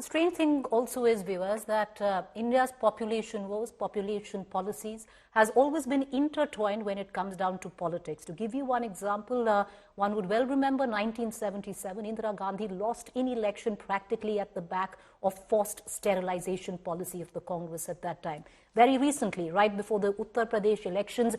The strange thing also is, viewers, that India's population woes, population policies has always been intertwined when it comes down to politics. To give you one example, one would well remember 1977, Indira Gandhi lost in election practically at the back of forced sterilization policy of the Congress at that time. Very recently, right before the Uttar Pradesh elections,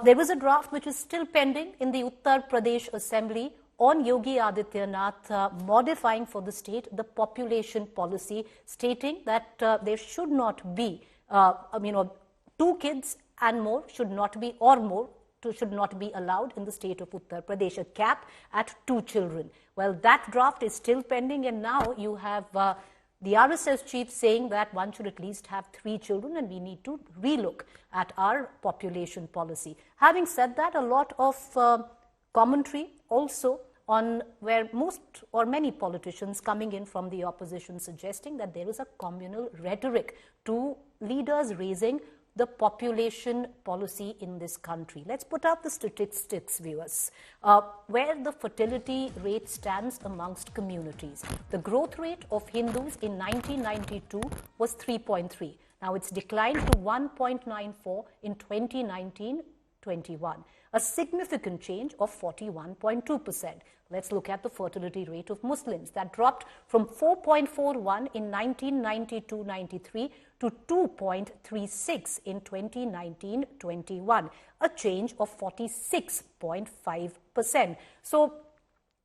there was a draft which is still pending in the Uttar Pradesh Assembly on Yogi Adityanath modifying for the state the population policy, stating that there should not be, 2 kids and more should not be, or more, should not be allowed in the state of Uttar Pradesh, a cap at 2 children. Well, that draft is still pending, and now you have the RSS chief saying that one should at least have 3 children and we need to relook at our population policy. Having said that, a lot of commentary also on where most or many politicians coming in from the opposition suggesting that there is a communal rhetoric to leaders raising the population policy in this country. Let's put out the statistics, viewers, where the fertility rate stands amongst communities. The growth rate of Hindus in 1992 was 3.3. Now it's declined to 1.94 in 2019-21, a significant change of 41.2%. Let's look at the fertility rate of Muslims. That dropped from 4.41 in 1992-93 to 2.36 in 2019-21, a change of 46.5%. So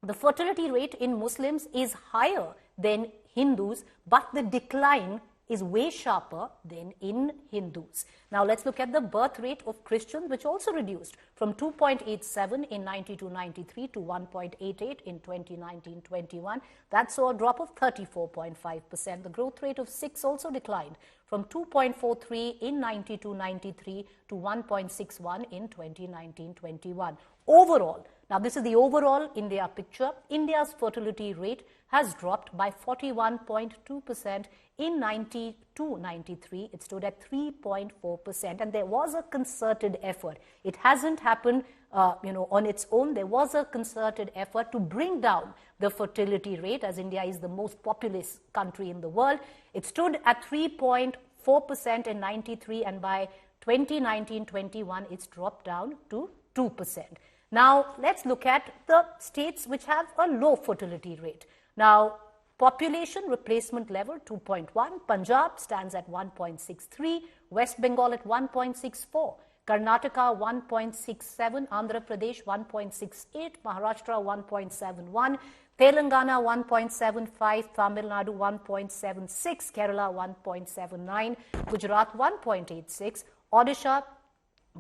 the fertility rate in Muslims is higher than Hindus, but the decline is way sharper than in Hindus. Now let's look at the birth rate of Christians, which also reduced from 2.87 in 92-93 to 1.88 in 2019-21. That saw a drop of 34.5%. The growth rate of Sikhs also declined from 2.43 in 92-93 to 1.61 in 2019-21. Overall, now this is the overall India picture, India's fertility rate has dropped by 41.2%. In 92-93, it stood at 3.4%, and there was a concerted effort. It hasn't happened, on its own. There was a concerted effort to bring down the fertility rate, as India is the most populous country in the world. It stood at 3.4% in 93, and by 2019-21, it's dropped down to 2%. Now, let's look at the states which have a low fertility rate. Now, population replacement level 2.1, Punjab stands at 1.63, West Bengal at 1.64, Karnataka 1.67, Andhra Pradesh 1.68, Maharashtra 1.71, Telangana 1.75, Tamil Nadu 1.76, Kerala 1.79, Gujarat 1.86, Odisha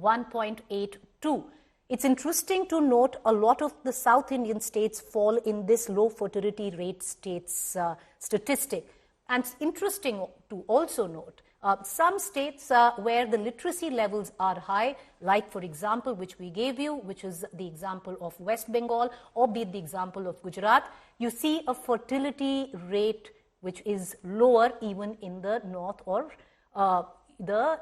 1.82. It's interesting to note a lot of the South Indian states fall in this low fertility rate states statistic. And it's interesting to also note some states where the literacy levels are high, like for example, which we gave you, which is the example of West Bengal, or be it the example of Gujarat, you see a fertility rate which is lower even in the north or the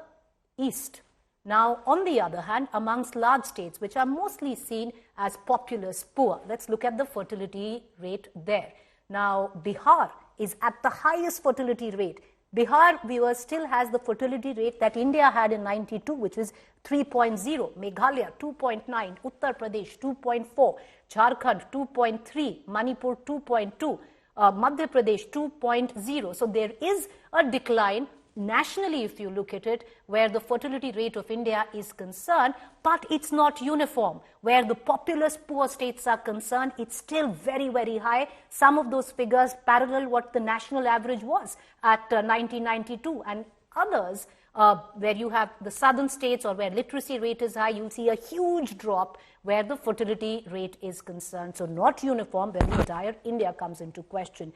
east. Now, on the other hand, amongst large states, which are mostly seen as populous poor, let's look at the fertility rate there. Now, Bihar is at the highest fertility rate. Bihar, viewers, still has the fertility rate that India had in 92, which is 3.0. Meghalaya, 2.9. Uttar Pradesh, 2.4. Jharkhand, 2.3. Manipur, 2.2. Madhya Pradesh, 2.0. So, there is a decline nationally, if you look at it, where the fertility rate of India is concerned, but it's not uniform. Where the populous poor states are concerned, it's still very, very high. Some of those figures parallel what the national average was at 1992, and others where you have the southern states or where literacy rate is high, you'll see a huge drop where the fertility rate is concerned. So not uniform when the entire India comes into question.